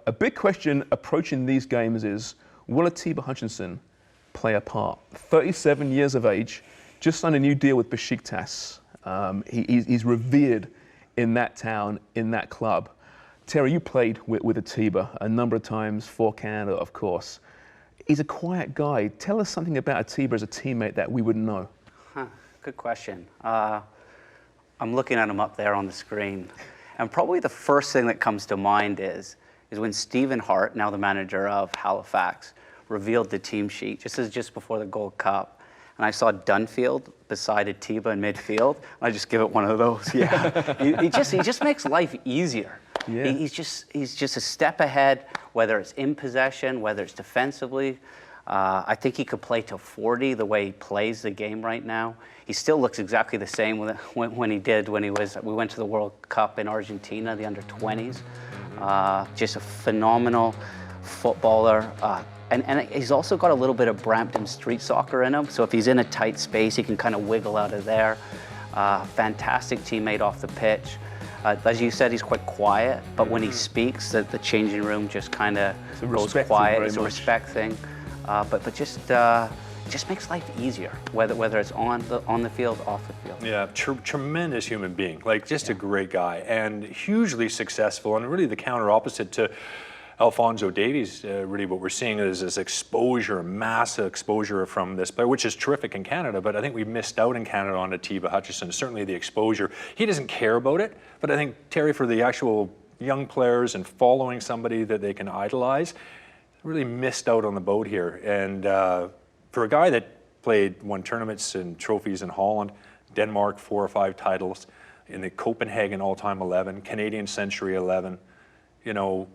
a big question approaching these games is, will Atiba Hutchinson play a part? 37 years of age, just signed a new deal with Besiktas. He's revered in that town, in that club. Terry, you played with Atiba a number of times for Canada, of course. He's a quiet guy. Tell us something about Atiba as a teammate that we wouldn't know. Good question. I'm looking at him up there on the screen. And probably the first thing that comes to mind is when Stephen Hart, now the manager of Halifax, revealed the team sheet just before the Gold Cup. And I saw Dunfield beside Atiba in midfield. I just give it one of those. Yeah, he just makes life easier. Yeah. He's just a step ahead, whether it's in possession, whether it's defensively. I think he could play to 40 the way he plays the game right now. He still looks exactly the same when we went to the World Cup in Argentina, the under-20s. Just a phenomenal footballer. And he's also got a little bit of Brampton street soccer in him. So if he's in a tight space, he can kind of wiggle out of there. Fantastic teammate off the pitch. As you said, he's quite quiet, but when he speaks, the changing room just kind of goes quiet. It's a respect thing. But just makes life easier, whether it's on the field, off the field. Yeah, tremendous human being, like just a great guy, and hugely successful, and really the counter opposite to Alphonso Davies. Really what we're seeing is this exposure, massive exposure from this player, which is terrific in Canada, but I think we missed out in Canada on Atiba Hutchinson, certainly the exposure. He doesn't care about it, but I think, Terry, for the actual young players and following somebody that they can idolize, really missed out on the boat here. And for a guy that won tournaments and trophies in Holland, Denmark 4 or 5 titles, in the Copenhagen all-time 11, Canadian Century 11, you know,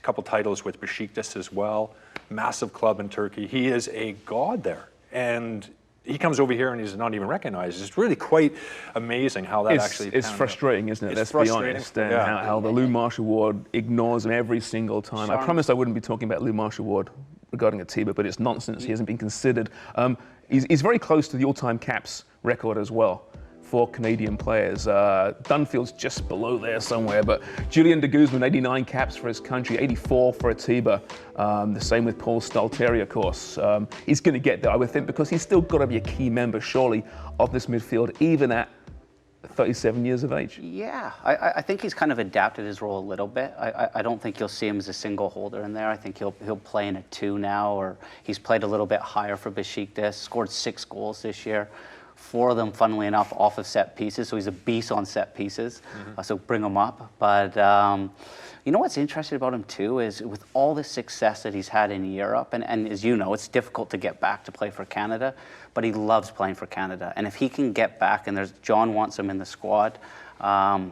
couple titles with Besiktas as well, massive club in Turkey. He is a god there. And he comes over here and he's not even recognized. It's really quite amazing how that It's frustrating, isn't it? Let's be honest. And how the Lou Marshall Award ignores him every single time. I promised I wouldn't be talking about Lou Marshall Award regarding Atiba, but it's nonsense. He hasn't been considered. He's very close to the all-time caps record as well for Canadian players. Dunfield's just below there somewhere, but Julian de Guzman, 89 caps for his country, 84 for Atiba. The same with Paul Stalteri, of course. He's going to get there, I would think, because he's still got to be a key member, surely, of this midfield, even at 37 years of age. Yeah, I think he's kind of adapted his role a little bit. I don't think you'll see him as a single holder in there. I think he'll play in a 2 now, or he's played a little bit higher for Besiktas, scored 6 goals this year. 4 of them, funnily enough, off of set pieces, so he's a beast on set pieces, so bring him up. But you know what's interesting about him too is with all the success that he's had in Europe, and as you know, it's difficult to get back to play for Canada, but he loves playing for Canada. And if he can get back, and John wants him in the squad,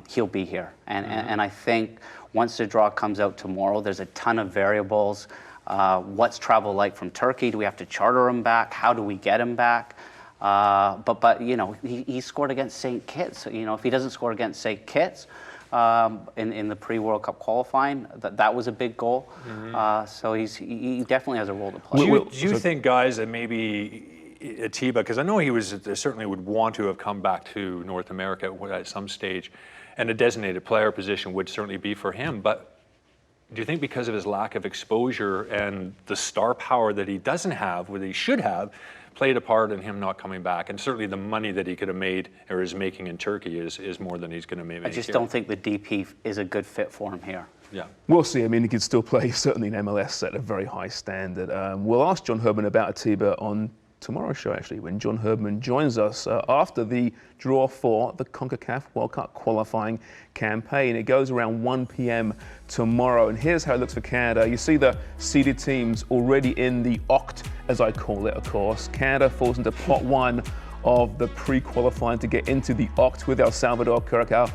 he'll be here. And I think once the draw comes out tomorrow, there's a ton of variables. What's travel like from Turkey? Do we have to charter him back? How do we get him back? But you know, he scored against St. Kitts. You know, if he doesn't score against St. Kitts in the pre-World Cup qualifying, that was a big goal. So he definitely has a role to play. Do you think, guys, that maybe Atiba, because I know he certainly would want to have come back to North America at some stage, and a designated player position would certainly be for him, but do you think because of his lack of exposure and the star power that he doesn't have, what he should have, played a part in him not coming back? And certainly the money that he could have made or is making in Turkey is more than he's going to make. I just don't think the DP is a good fit for him here. Yeah, we'll see. I mean, he could still play certainly in MLS at a very high standard. We'll ask John Herdman about Atiba on tomorrow's show, actually, when John Herdman joins us after the draw for the CONCACAF World Cup Qualifying campaign. It goes around 1 p.m. tomorrow, and here's how it looks for Canada. You see the seeded teams already in the Oct, as I call it, of course. Canada falls into pot 1 of the pre-qualifying to get into the Oct with El Salvador, Curacao,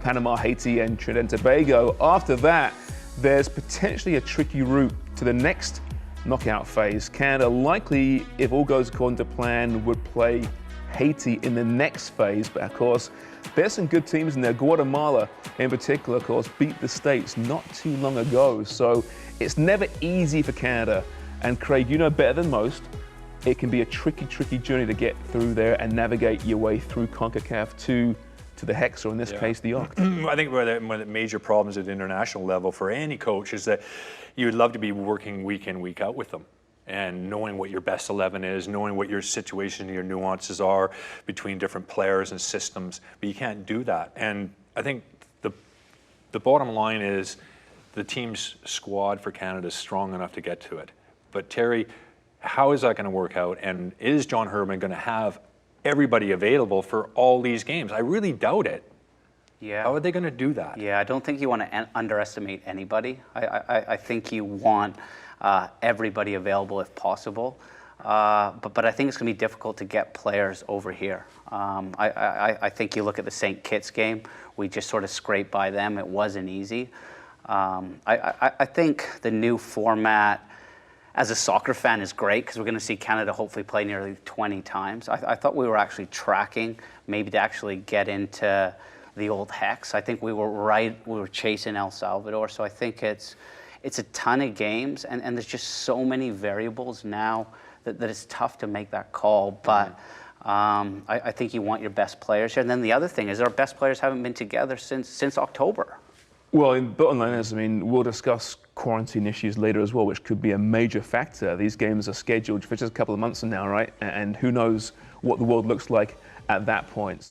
Panama, Haiti, and Trinidad and Tobago. After that, there's potentially a tricky route to the next knockout phase. Canada likely, if all goes according to plan, would play Haiti in the next phase, but of course there's some good teams in there. Guatemala in particular, of course, beat the States not too long ago, so it's never easy for Canada. And Craig, you know better than most, it can be a tricky journey to get through there and navigate your way through CONCACAF to to the Hex, or in this case, the Oct. I think one of the major problems at the international level for any coach is that you would love to be working week in, week out with them, and knowing what your best 11 is, knowing what your situation, your nuances are between different players and systems, but you can't do that. And I think the bottom line is the team's squad for Canada is strong enough to get to it. But Terry, how is that going to work out? And is John Herdman going to have everybody available for all these games? I really doubt it. Yeah. How are they going to do that? Yeah, I don't think you want to underestimate anybody. I think you want everybody available if possible. But I think it's going to be difficult to get players over here. I think you look at the St. Kitts game, we just sort of scraped by them. It wasn't easy. I think the new format as a soccer fan is great because we're going to see Canada hopefully play nearly 20 times. I thought we were actually tracking maybe to actually get into the old Hex. I think we were chasing El Salvador. So I think it's a ton of games, and there's just so many variables now that it's tough to make that call. But I think you want your best players here. And then the other thing is our best players haven't been together since October. Well, in bottom line is, I mean, we'll discuss quarantine issues later as well, which could be a major factor. These games are scheduled for just a couple of months from now, right? And who knows what the world looks like at that point.